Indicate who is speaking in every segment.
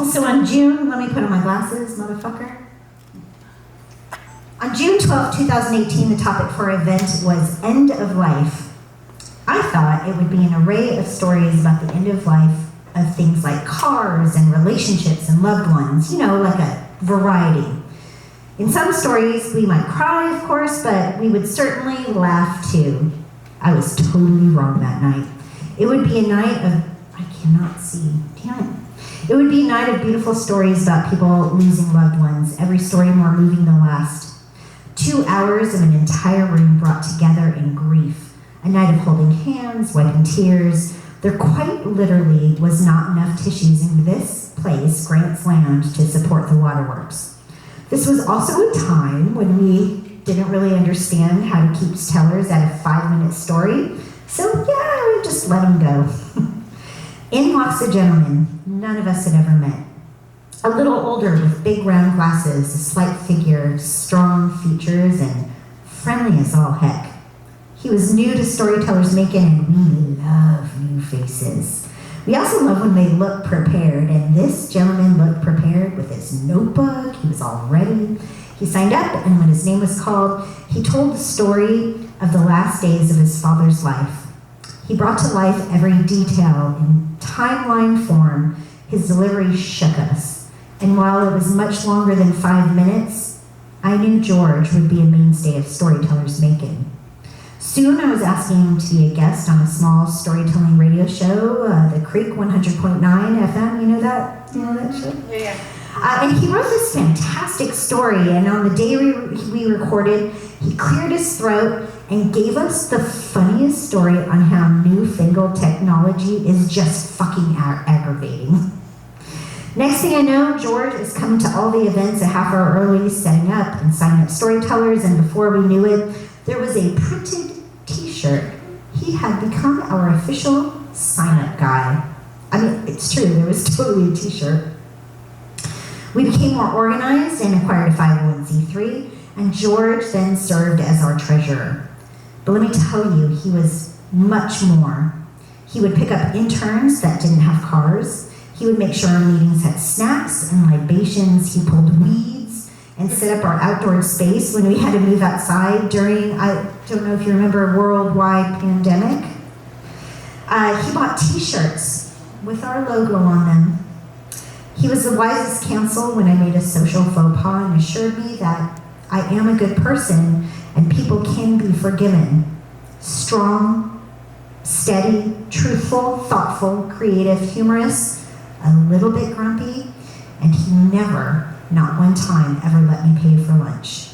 Speaker 1: So on June, let me put on my glasses, motherfucker. On June 12, 2018, the topic for our event was end of life. I thought it would be an array of stories about the end of life of things like cars and relationships and loved ones, you know, like a variety. In some stories, we might cry, of course, but we would certainly laugh too. I was totally wrong that night. It would be a night of, I cannot see, damn it. It would be a night of beautiful stories about people losing loved ones, every story more moving than the last. 2 hours of an entire room brought together in grief. A night of holding hands, wiping tears. There quite literally was not enough tissues in this place, Grant's Land, to support the waterworks. This was also a time when we didn't really understand how to keep tellers at a 5-minute story, so yeah, we just let them go. In walks a gentleman none of us had ever met. A little older with big round glasses, a slight figure, strong features, and friendly as all heck. He was new to Storytellers Macon, and we love new faces. We also love when they look prepared, and this gentleman looked prepared with his notebook. He was all ready. He signed up, and when his name was called, he told the story of the last days of his father's life. He brought to life every detail in timeline form. His delivery shook us. And while it was much longer than 5 minutes, I knew George would be a mainstay of Storytellers Macon. Soon I was asking him to be a guest on a small storytelling radio show, the Creek 100.9 FM, you know that show?
Speaker 2: Yeah.
Speaker 1: And he wrote this fantastic story, and on the day we recorded, he cleared his throat and gave us the funniest story on how newfangled technology is just fucking aggravating. Next thing I know, George is coming to all the events a half hour early, setting up and signing up storytellers, and before we knew it, there was a printed t-shirt. He had become our official sign-up guy. I mean, it's true, there was totally a t-shirt. We became more organized and acquired a 501c3, and George then served as our treasurer. But let me tell you, he was much more. He would pick up interns that didn't have cars. He would make sure our meetings had snacks and libations. He pulled weeds and set up our outdoor space when we had to move outside during, I don't know if you remember, a worldwide pandemic. He bought t-shirts with our logo on them. He was the wisest counsel when I made a social faux pas and assured me that I am a good person and people can be forgiven. Strong, steady, truthful, thoughtful, creative, humorous, a little bit grumpy, and he never, not one time, ever let me pay for lunch.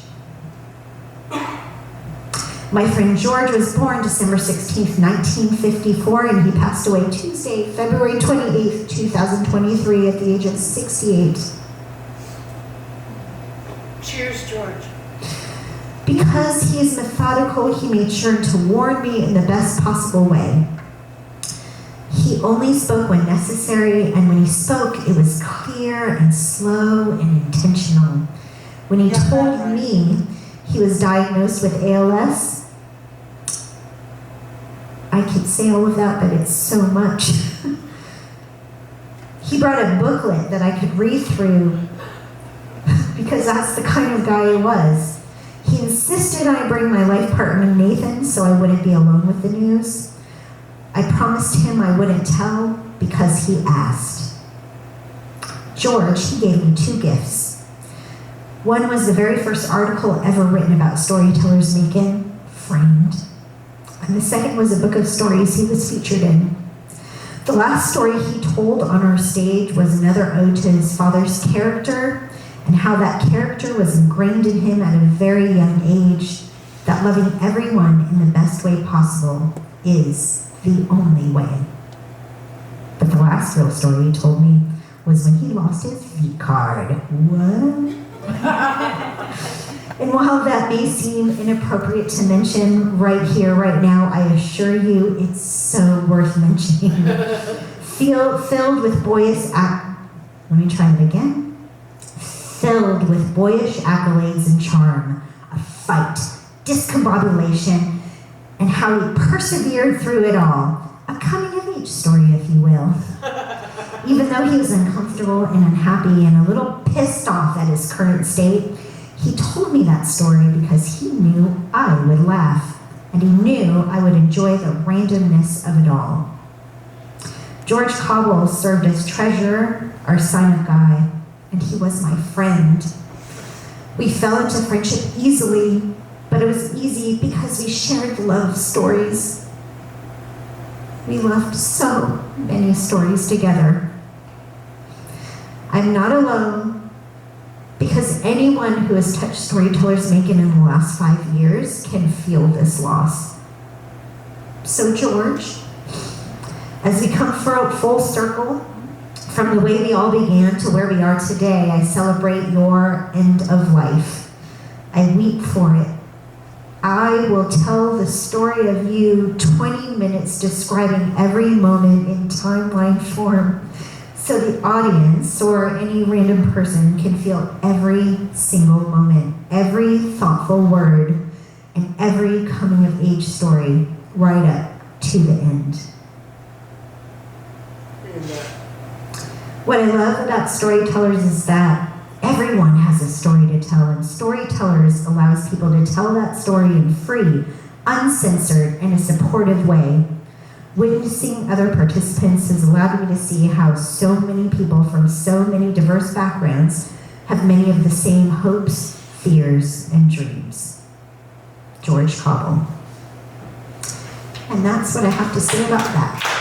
Speaker 1: My friend George was born December 16th, 1954, and he passed away Tuesday, February 28th, 2023, at the age of 68.
Speaker 2: Cheers, George.
Speaker 1: Because he is methodical, he made sure to warn me in the best possible way. He only spoke when necessary, and when he spoke, it was clear and slow and intentional. When he told me he was diagnosed with ALS, I could say all of that, but it's so much. He brought a booklet that I could read through because that's the kind of guy he was. He insisted I bring my life partner Nathan so I wouldn't be alone with the news. I promised him I wouldn't tell because he asked. George, he gave me 2 gifts. One was the very first article ever written about Storytellers Macon, framed. And the second was a book of stories he was featured in. The last story he told on our stage was another ode to his father's character and how that character was ingrained in him at a very young age, that loving everyone in the best way possible is the only way. But the last real story he told me was when he lost his V card. What? And while that may seem inappropriate to mention right here, right now, I assure you it's so worth mentioning. Filled with boyish Filled with boyish accolades and charm, a fight, discombobulation, and how he persevered through it all. a coming-of-age story, if you will. Even though he was uncomfortable and unhappy and a little pissed off at his current state, he told me that story because he knew I would laugh, and he knew I would enjoy the randomness of it all. George Cobble served as treasurer, our sign-up guy, and he was my friend. We fell into friendship easily, but it was easy because we shared love stories. We loved so many stories together. I'm not alone because anyone who has touched Storytellers Macon in the last 5 years can feel this loss. So George, as we come full circle from the way we all began to where we are today, I celebrate your end of life. I weep for it. I will tell the story of you 20 minutes describing every moment in timeline form so the audience or any random person can feel every single moment, every thoughtful word, and every coming of age story right up to the end. What I love about Storytellers is that everyone has a story to tell, and Storytellers allows people to tell that story in free, uncensored, and a supportive way. Witnessing other participants has allowed me to see how so many people from so many diverse backgrounds have many of the same hopes, fears, and dreams. George Cobble. And that's what I have to say about that.